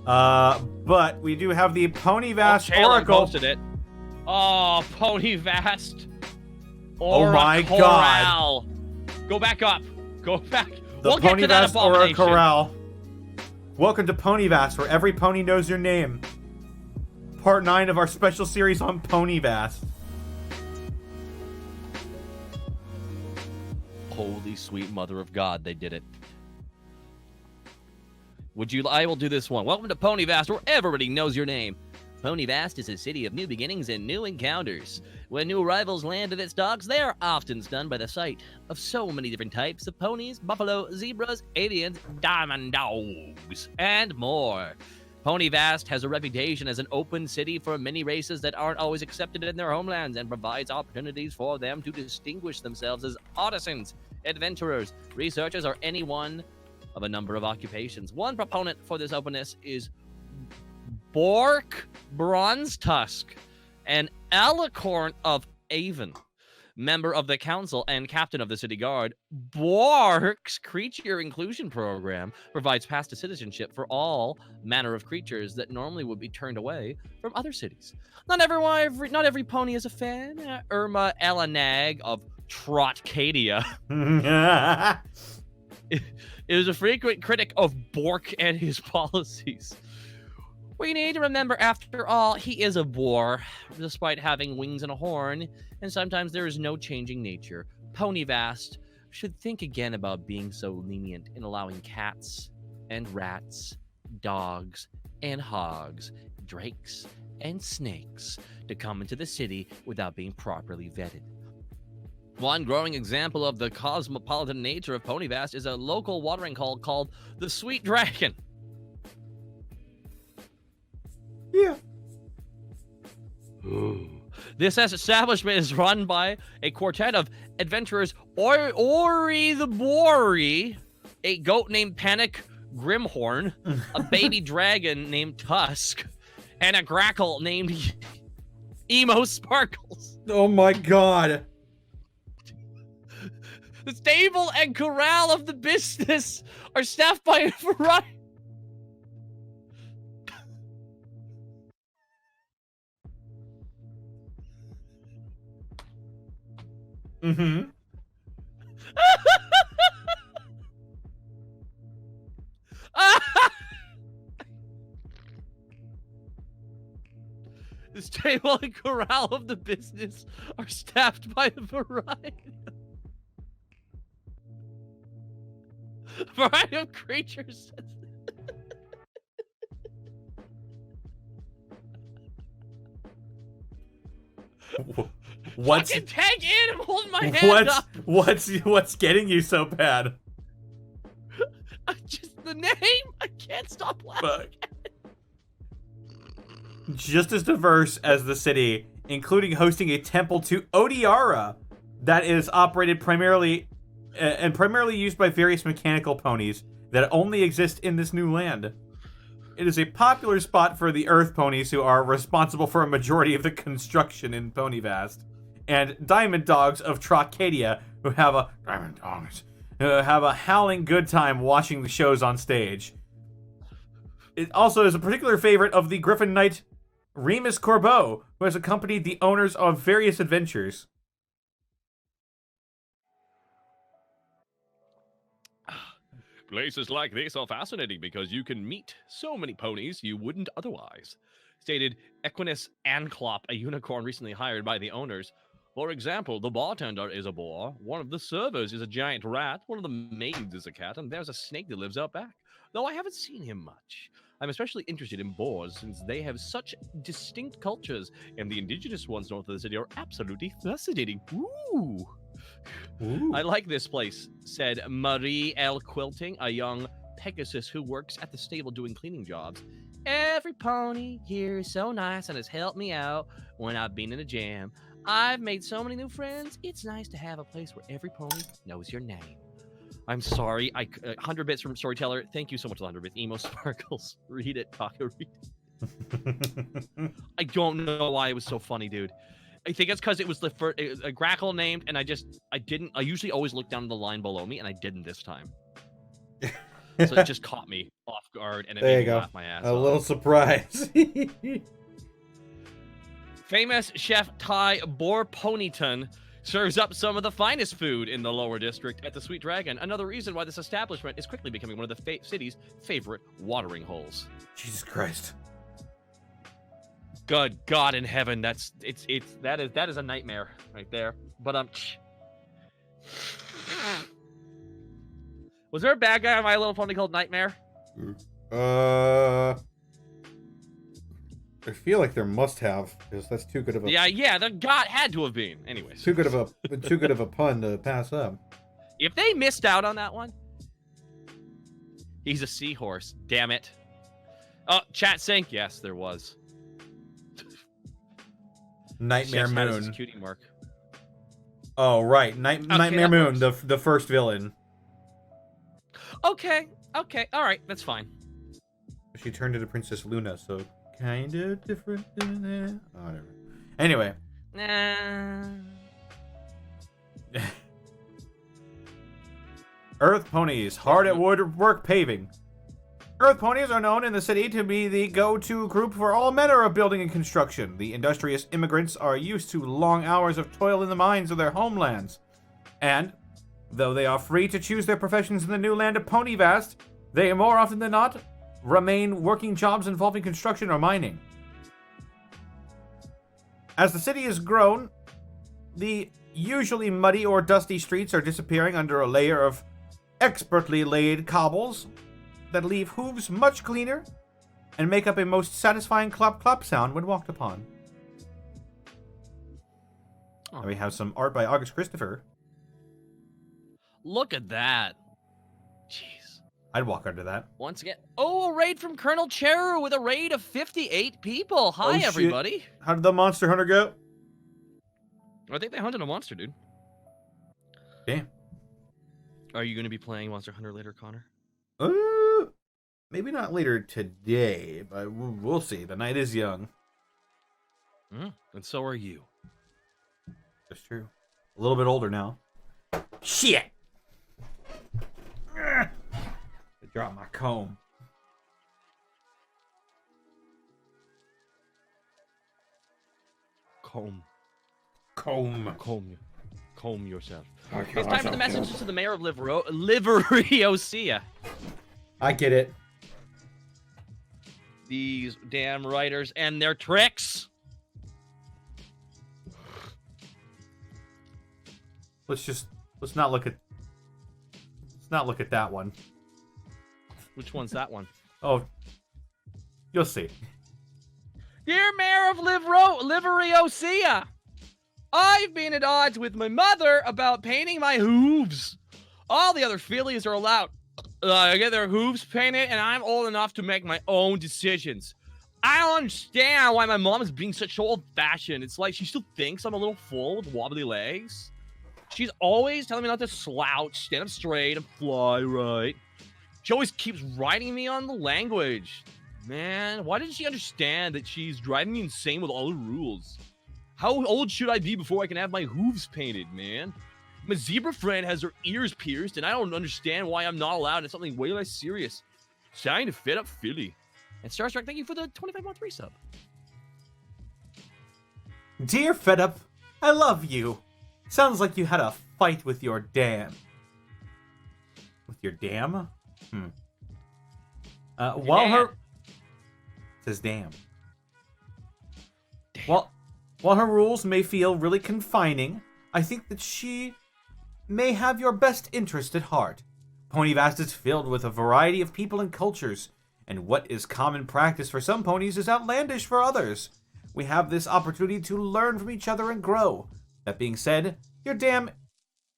But we do have the Ponyvast Taylor Oracle. posted it. Oh, Ponyvast. Oh my God. Go back up. Go back. The We'll get to that Ponyvast abomination. Oracorral. Welcome to Ponyvast, where every pony knows your name. Part 9 of our special series on Ponyvast. Holy sweet mother of God, they did it. I will do this one. Welcome to Ponyvast, where everybody knows your name. Ponyvast is a city of new beginnings and new encounters. When new arrivals land at its docks, they are often stunned by the sight of so many different types of ponies, buffalo, zebras, avians, diamond dogs, and more. Ponyvast has a reputation as an open city for many races that aren't always accepted in their homelands and provides opportunities for them to distinguish themselves as artisans, adventurers, researchers, or any one of a number of occupations. One proponent for this openness is Bork Bronze Tusk, an alicorn of Avon, member of the council and captain of the city guard. Bork's creature inclusion program provides pass to citizenship for all manner of creatures that normally would be turned away from other cities. Not every pony is a fan. Irma Elanag of Trotcadia is a frequent critic of Bork and his policies. We need to remember, after all, he is a boar, despite having wings and a horn, and sometimes there is no changing nature. Ponyvast should think again about being so lenient in allowing cats and rats, dogs and hogs, drakes and snakes to come into the city without being properly vetted. One growing example of the cosmopolitan nature of Ponyvast is a local watering hole called the Sweet Dragon. Yeah. This establishment is run by a quartet of adventurers: Ori the Bori, a goat named Panic Grimhorn, a baby dragon named Tusk, and a grackle named Emo Sparkles. Oh my God. The stable and corral of the business are staffed by a variety. Mm-hmm. The stable and corral of the business are staffed by a variety of creatures. What's Fucking tag in! I'm holding my hand up. What's getting you so bad? Just the name. I can't stop laughing. Just as diverse as the city, including hosting a temple to Odiara that is operated primarily used by various mechanical ponies that only exist in this new land. It is a popular spot for the Earth ponies, who are responsible for a majority of the construction in Ponyvast, and Diamond Dogs of Trotcadia, who have a howling good time watching the shows on stage. It also is a particular favorite of the Griffin Knight Remus Corbeau, who has accompanied the owners of various adventures. Places like this are fascinating because you can meet so many ponies you wouldn't otherwise, stated Equinus Anclop, a unicorn recently hired by the owners. For example, the bartender is a boar, one of the servers is a giant rat, one of the maids is a cat, and there's a snake that lives out back, though I haven't seen him much. I'm especially interested in boars since they have such distinct cultures, and the indigenous ones north of the city are absolutely fascinating. Ooh. I like this place, said Marie L. Quilting, a young Pegasus who works at the stable doing cleaning jobs. Every pony here is so nice and has helped me out when I've been in a jam. I've made so many new friends. It's nice to have a place where every pony knows your name. I'm sorry. 100 bits from Storyteller. Thank you so much for 100 bits. Emo Sparkles. Read it, Taka. Read it. I don't know why it was so funny, dude. I think it's because it was the first a grackle named, and I usually always look down the line below me, and I didn't this time. So it just caught me off guard, and it There made you me go. laugh my ass A off. little surprise. Famous chef Ty Borponyton serves up some of the finest food in the lower district at the Sweet Dragon. Another reason why this establishment is quickly becoming one of the city's favorite watering holes. Jesus Christ. Good God in heaven, that is a nightmare right there. But was there a bad guy on My Little Pony called Nightmare? I feel like there must have, because that's too good of a Yeah, the god had to have been. Anyways, too good of a pun to pass up. if they missed out on that one, he's a seahorse. Damn it. Oh, chat saying yes, there was. Nightmare Chef's hat is his Moon. cutie mark. Oh right, Nightmare that Moon, works. the first villain. Okay, all right, that's fine. She turned into Princess Luna, so kind of different than that. Oh, whatever. Anyway. Nah. Earth ponies, hard at work paving. Earth ponies are known in the city to be the go-to group for all manner of building and construction. The industrious immigrants are used to long hours of toil in the mines of their homelands. And, though they are free to choose their professions in the new land of Ponyvast, they more often than not remain working jobs involving construction or mining. As the city has grown, the usually muddy or dusty streets are disappearing under a layer of expertly laid cobbles that leave hooves much cleaner and make up a most satisfying clop-clop sound when walked upon. Oh. And we have some art by August Christopher. Look at that. Jeez. I'd walk under that. Once again. Oh, a raid from Colonel Cheru with a raid of 58 people. Hi, shit. everybody. How did the monster hunter go? I think they hunted a monster, dude. Damn. Are you going to be playing Monster Hunter later, Connor? Maybe not later today, but we'll see. The night is young. And so are you. That's true. A little bit older now. Shit! I dropped my comb. Comb yourself. It's time for the messages to the mayor of Liveriosia. I get it. These damn writers and their tricks. Let's not look at that one. Which one's that one? Oh, you'll see. Dear Mayor of Liveriosia, I've been at odds with my mother about painting my hooves. All the other fillies are allowed to get their hooves painted, and I'm old enough to make my own decisions. I don't understand why my mom is being such old-fashioned. It's like she still thinks I'm a little fool with wobbly legs. She's always telling me not to slouch, stand up straight, and fly right. She always keeps writing me on the language. Man, why doesn't she understand that she's driving me insane with all the rules? How old should I be before I can have my hooves painted, man? My zebra friend has her ears pierced, and I don't understand why I'm not allowed in something way less serious. Signed to Fed Up Philly. And Star Trek, thank you for the 25-month resub. Dear Fed Up, I love you. Sounds like you had a fight with your dam. With your dam? While dam. her... It says dam. While her rules may feel really confining, I think that she may have your best interest at heart. Ponyvast is filled with a variety of people and cultures, and what is common practice for some ponies is outlandish for others. We have this opportunity to learn from each other and grow. That being said, your dam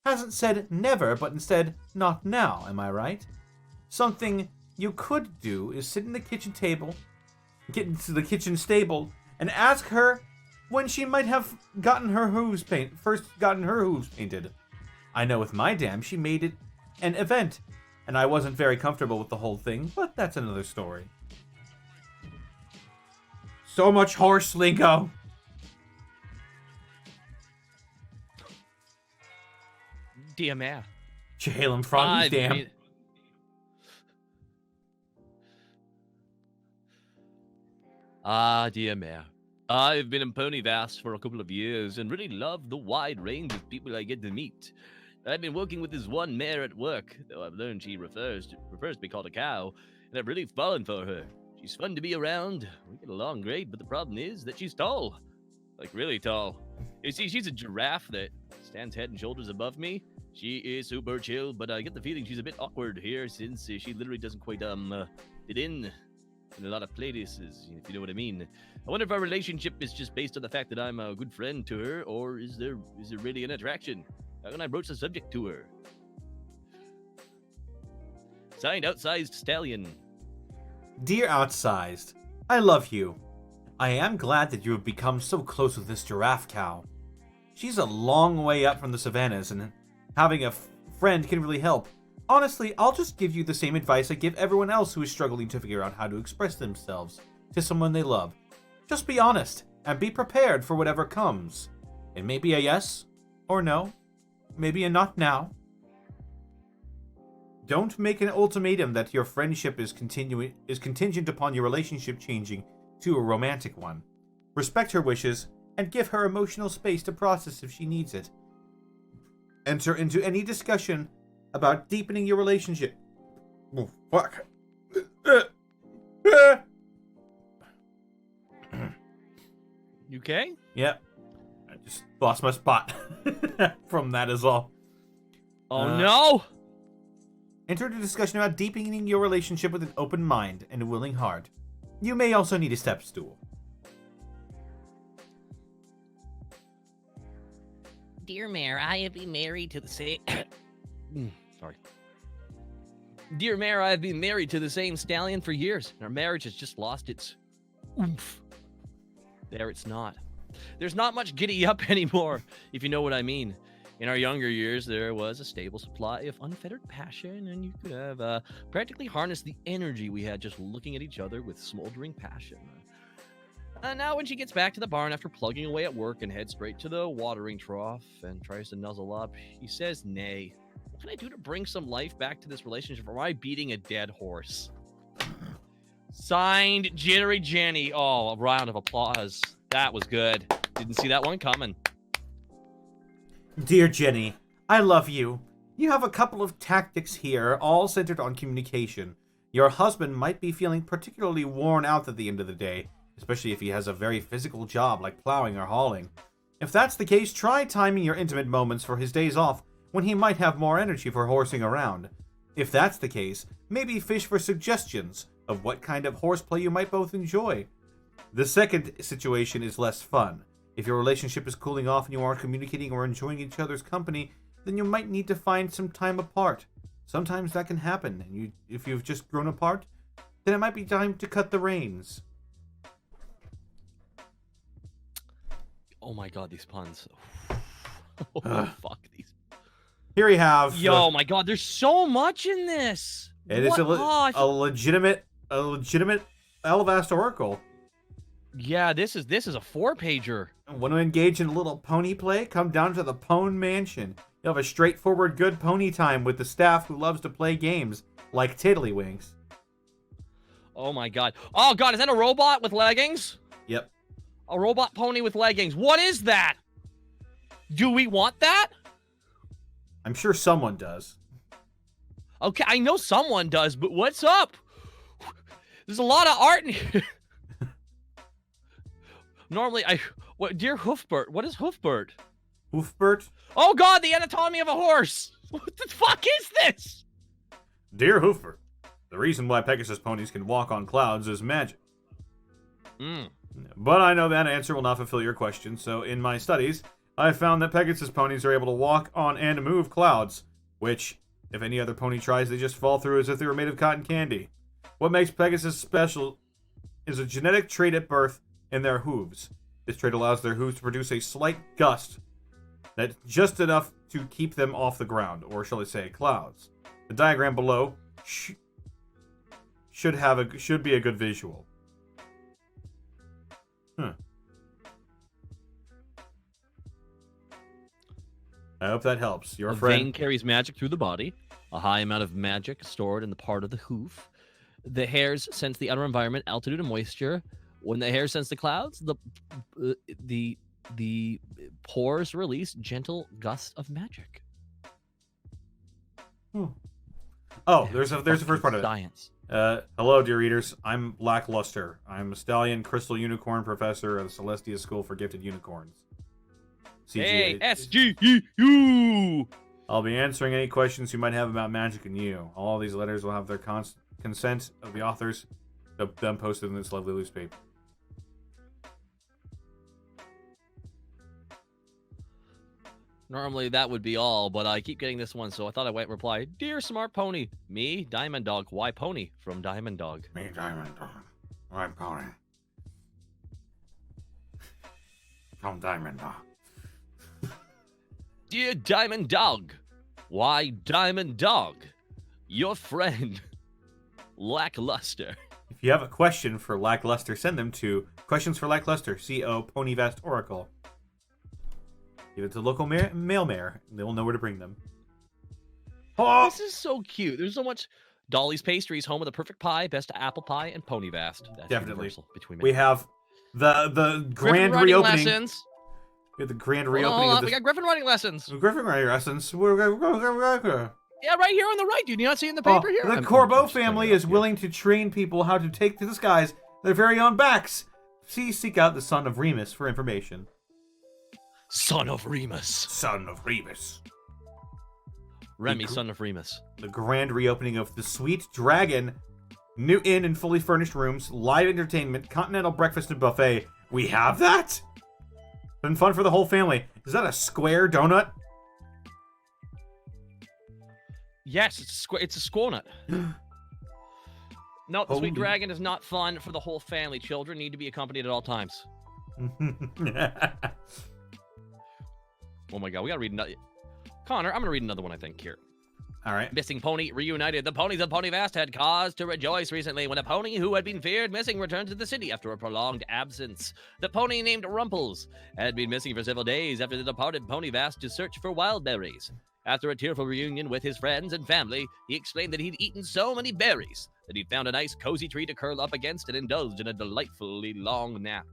hasn't said never, but instead not now, am I right? Something you could do is sit in the kitchen table, get into the kitchen stable, and ask her when she might have gotten her hooves painted. I know with my dam, she made it an event, and I wasn't very comfortable with the whole thing, but that's another story. So much horse lingo. Dear Mayor. Jalen Froggy's dam. Ah, dear Mayor. I've been in Ponyvast for a couple of years and really love the wide range of people I get to meet. I've been working with this one mare at work, though I've learned she prefers to be called a cow, and I've really fallen for her. She's fun to be around. We get along great, but the problem is that she's tall. Like, really tall. You see, she's a giraffe that stands head and shoulders above me. She is super chill, but I get the feeling she's a bit awkward here since she literally doesn't quite fit in a lot of places, if you know what I mean. I wonder if our relationship is just based on the fact that I'm a good friend to her, or is there really an attraction? How can I broach the subject to her? Signed, Outsized Stallion. Dear Outsized, I love you. I am glad that you have become so close with this giraffe cow. She's a long way up from the savannas, and having a friend can really help. Honestly, I'll just give you the same advice I give everyone else who is struggling to figure out how to express themselves to someone they love. Just be honest, and be prepared for whatever comes. It may be a yes, or no, maybe a not now. Don't make an ultimatum that your friendship is contingent upon your relationship changing to a romantic one. Respect her wishes, and give her emotional space to process if she needs it. Enter into any discussion about deepening your relationship. Oh, fuck. You okay? Yep. I just lost my spot from that is all. Oh, no! Enter into a discussion about deepening your relationship with an open mind and a willing heart. You may also need a step stool. Dear Mayor, I have been married to the same... Sorry. Dear Mayor, I have been married to the same stallion for years, and our marriage has just lost its oomph. There it's not. There's not much giddy up anymore, if you know what I mean. In our younger years, there was a stable supply of unfettered passion, and you could have practically harnessed the energy we had just looking at each other with smoldering passion. Now when she gets back to the barn after plugging away at work and heads straight to the watering trough and tries to nuzzle up, he says nay. What can I do to bring some life back to this relationship, or am I beating a dead horse? Signed, Jittery Jenny. Oh, a round of applause. That was good. Didn't see that one coming. Dear Jenny, I love you. You have a couple of tactics here, all centered on communication. Your husband might be feeling particularly worn out at the end of the day, especially if he has a very physical job like plowing or hauling. If that's the case, try timing your intimate moments for his days off, when he might have more energy for horsing around. If that's the case, maybe fish for suggestions of what kind of horseplay you might both enjoy. The second situation is less fun. If your relationship is cooling off and you aren't communicating or enjoying each other's company, then you might need to find some time apart. Sometimes that can happen, and if you've just grown apart, then it might be time to cut the reins. Oh my god, these puns. Oh, fuck these. Here we have... Yo, my god, there's so much in this! It is a legitimate Alivast Oracle. Yeah, this is a 4-pager. Want to engage in a little pony play? Come down to the Pone Mansion. You'll have a straightforward good pony time with the staff who loves to play games, like Tiddlywinks. Oh my god. Oh god, is that a robot with leggings? Yep. A robot pony with leggings. What is that? Do we want that? I'm sure someone does. Okay, I know someone does, but what's up? There's a lot of art in here. Normally, dear Hoofbert, what is Hoofbert? Hoofbert? Oh god, the anatomy of a horse! What the fuck is this? Dear Hoofbert, the reason why Pegasus ponies can walk on clouds is magic. But I know that answer will not fulfill your question, so in my studies, I found that Pegasus ponies are able to walk on and move clouds, which, if any other pony tries, they just fall through as if they were made of cotton candy. What makes Pegasus special is a genetic trait at birth in their hooves. This trait allows their hooves to produce a slight gust that's just enough to keep them off the ground, or shall I say, clouds. The diagram below should be a good visual. I hope that helps. Your friend... vein carries magic through the body. A high amount of magic stored in the part of the hoof. The hairs sense the outer environment, altitude, and moisture. When the hair sends the clouds, the pores release gentle gusts of magic. Oh, there's the first part of it. Science. Hello, dear readers. I'm Lackluster. I'm a stallion crystal unicorn professor of the Celestia School for Gifted Unicorns. Hey, SGEU! I'll be answering any questions you might have about magic and you. All these letters will have their consent of the authors, them posted in this lovely loose paper. Normally that would be all, but I keep getting this one, so I thought I might reply. Dear Smart Pony, me, Diamond Dog. Why Pony? From Diamond Dog. Me, Diamond Dog. Why Pony? From Diamond Dog. Dear Diamond Dog, why Diamond Dog? Your friend, Lackluster. If you have a question for Lackluster, send them to Questions for Lackluster, CO Ponyvast Oracle. Give it to local mail mayor. They will know where to bring them. Oh! This is so cute. There's so much. Dolly's Pastries, home of the perfect pie, best apple pie, and Ponyvast. That's definitely. Between we have the grand reopening. Lessons. We have the grand reopening of this. We got Griffin writing lessons. Griffin writing lessons. Yeah, right here on the right. Do you not see in the paper here? The Corbeau family is willing to train people how to take to the skies their very own backs. Please seek out the son of Remus for information. Son of Remus. Son of Remus. Remy, son of Remus. The grand reopening of the Sweet Dragon. New inn and fully furnished rooms. Live entertainment. Continental breakfast and buffet. We have that? Been fun for the whole family. Is that a square donut? Yes, it's a square nut. No, the Sweet Dragon is not fun for the whole family. Children need to be accompanied at all times. Oh my god, we gotta read another. Connor, I'm gonna read another one, I think, here. All right. Missing pony reunited. The ponies of Ponyvast had cause to rejoice recently when a pony who had been feared missing returned to the city after a prolonged absence. The pony named Rumples had been missing for several days after the departed Ponyvast to search for wild berries. After a tearful reunion with his friends and family, he explained that he'd eaten so many berries that he'd found a nice cozy tree to curl up against and indulge in a delightfully long nap.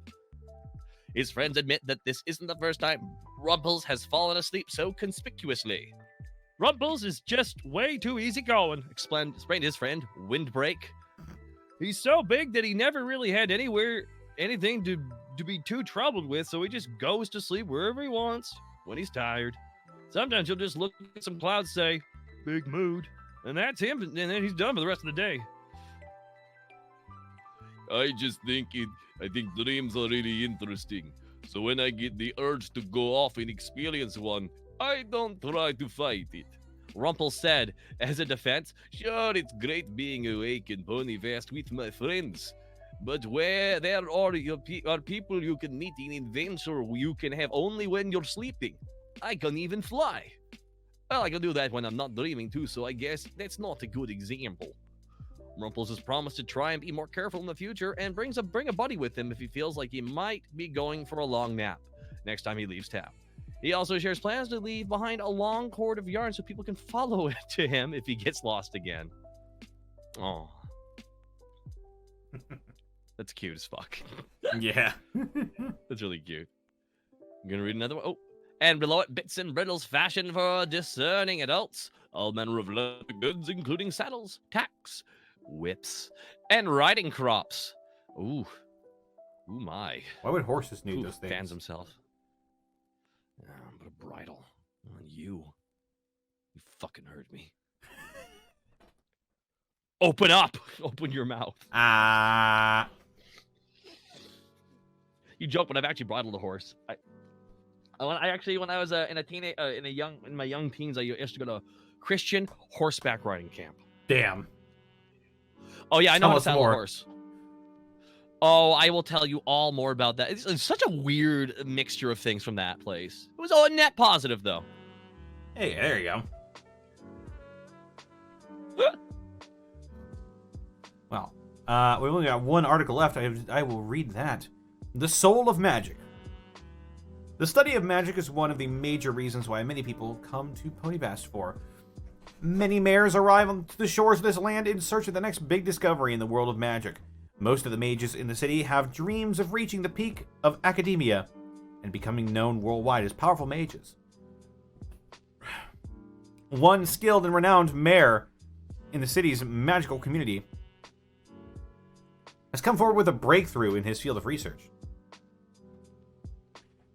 His friends admit that this isn't the first time Rumples has fallen asleep so conspicuously. Rumples is just way too easygoing, explained his friend, Windbreak. He's so big that he never really had anything to be too troubled with, so he just goes to sleep wherever he wants when he's tired. Sometimes he'll just look at some clouds, say, big mood, and that's him, and then he's done for the rest of the day. I think dreams are really interesting, so when I get the urge to go off and experience one, I don't try to fight it. Rumpel said, as a defense, sure, it's great being awake in Ponyvast with my friends, but where there are people you can meet in adventure you can have only when you're sleeping. I can even fly. Well, I can do that when I'm not dreaming too, so I guess that's not a good example. Rumples has promised to try and be more careful in the future and bring a buddy with him if he feels like he might be going for a long nap next time he leaves town. He also shares plans to leave behind a long cord of yarn so people can follow it to him if he gets lost again. Oh. That's cute as fuck. Yeah. That's really cute. I'm gonna read another one. Oh. And below it, bits and brittles fashioned for discerning adults. All manner of leather goods, including saddles, tacks, whips, and riding crops. Ooh. Ooh, my. Why would horses need those things? Fans himself. But a bridle on you. You fucking heard me. Open up. Open your mouth. You joke, but I've actually bridled a horse. When I was in my young teens, I used to go to Christian horseback riding camp. Damn. Oh yeah, I know how to saddle a horse. Oh, I will tell you all more about that. It's such a weird mixture of things from that place. It was all net positive, though. Hey, there you go. Well, we've only got one article left. I will read that. The Soul of Magic. The study of magic is one of the major reasons why many people come to Ponyvast for. Many mayors arrive on the shores of this land in search of the next big discovery in the world of magic. Most of the mages in the city have dreams of reaching the peak of academia and becoming known worldwide as powerful mages. One skilled and renowned mayor in the city's magical community has come forward with a breakthrough in his field of research.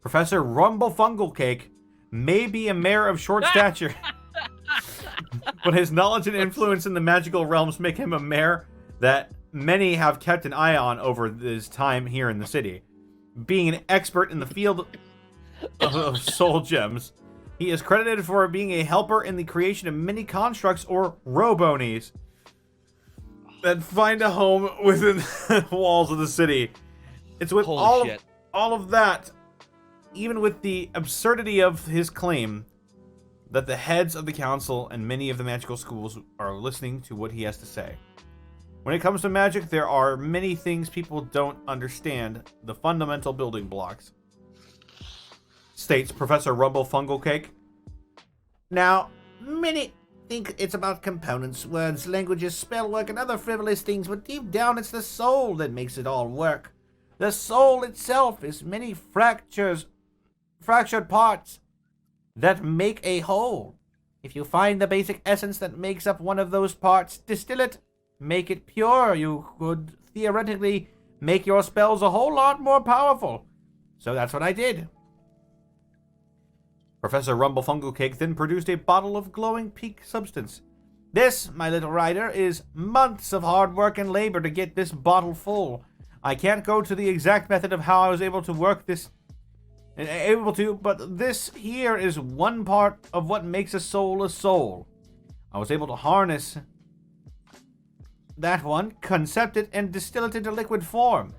Professor Rumblefungalcake may be a mayor of short stature, but his knowledge and influence in the magical realms make him a mayor that many have kept an eye on over his time here in the city. Being an expert in the field of soul gems, he is credited for being a helper in the creation of many constructs or robonies that find a home within the walls of the city. It's with all of that, even with the absurdity of his claim, that the heads of the council and many of the magical schools are listening to what he has to say. When it comes to magic, there are many things people don't understand, the fundamental building blocks, states Professor Rumblefungalcake. Now, many think it's about components, words, languages, spellwork, and other frivolous things, but deep down it's the soul that makes it all work. The soul itself is many fractured parts that make a whole. If you find the basic essence that makes up one of those parts, distill it, make it pure, you could theoretically make your spells a whole lot more powerful. So that's what I did. Professor Rumblefungalcake then produced a bottle of glowing pink substance. This, my little rider, is months of hard work and labor to get this bottle full. I can't go to the exact method of how I was able to work this, but this here is one part of what makes a soul a soul. I was able to harness that one, concept it, and distill it into liquid form.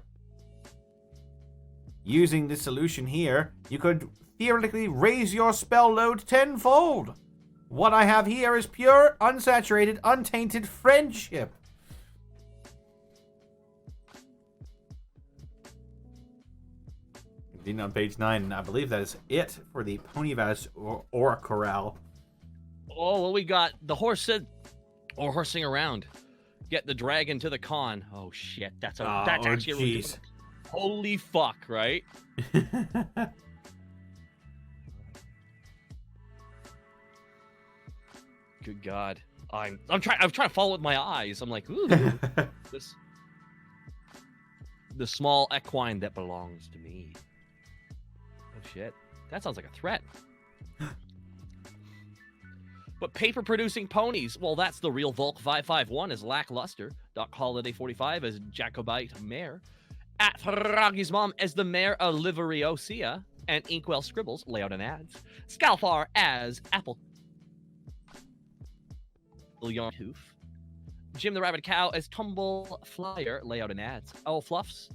Using this solution here, you could theoretically raise your spell load tenfold. What I have here is pure, unsaturated, untainted friendship. Continuing on page 9, I believe that is it for the Ponyvast Oracorral. Oh, well, we got the horsing around. Get the dragon to the con. Oh shit, that's actually a really good. Holy fuck, right? Good God, I'm trying to follow with my eyes. I'm like, ooh, the small equine that belongs to me. Oh shit, that sounds like a threat. But paper-producing ponies, well, that's the real Volk 551 as lackluster. Doc Holiday 45 as Jacobite Mayor. At Froggy's Mom as the Mayor of Liveriosia. And Inkwell Scribbles, layout and ads. Scalfar as Apple. Yarn Hoof. Jim the Rabbit Cow as Tumble Flyer, layout and ads. Oh, Fluffs.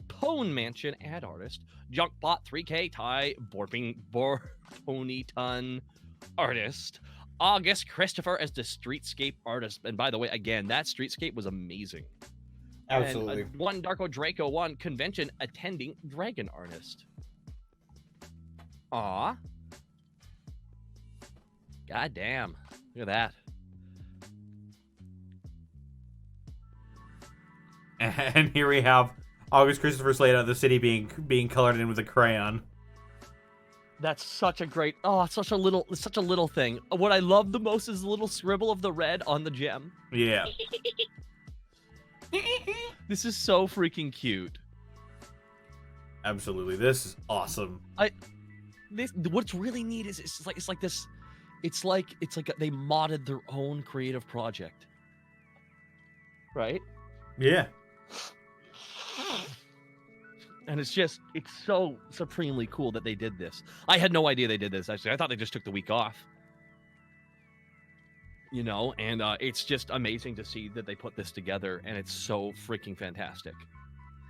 Pone Mansion ad artist. Junkbot 3K Ty Pony Ton artist. August Christopher as the streetscape artist. And by the way, again, that streetscape was amazing. Absolutely. And one Darko Draco 1 convention attending dragon artist. Aw. God damn. Look at that. And here we have August Christopher's layout of the city being colored in with a crayon. That's such a great, it's such a little thing. What I love the most is the little scribble of the red on the gem. Yeah. This is so freaking cute. Absolutely. This is awesome. What's really neat is it's like they modded their own creative project. Right? Yeah. And it's so supremely cool that they did this. I had no idea they did this, actually. I thought they just took the week off. You know, and it's just amazing to see that they put this together, and it's so freaking fantastic.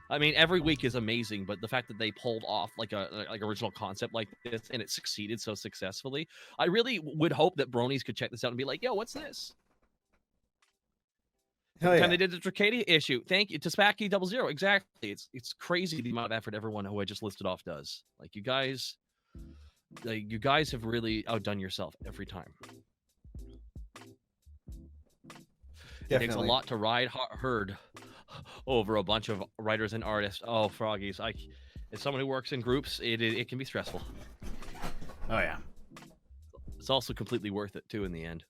I mean, every week is amazing, but the fact that they pulled off like original concept like this, and it succeeded so successfully, I really would hope that bronies could check this out and be like, yo, what's this? Hell yeah. They did the Takahata issue. Thank you to Spacky00. Exactly. It's crazy the amount of effort everyone who I just listed off does. Like you guys have really outdone yourself every time. Definitely. It takes a lot to ride herd over a bunch of writers and artists. Oh, Froggies! As someone who works in groups, it can be stressful. Oh yeah. It's also completely worth it too in the end.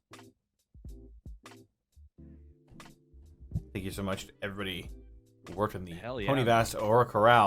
Thank you so much to everybody who worked on the Hell yeah. Ponyvast Oracorral.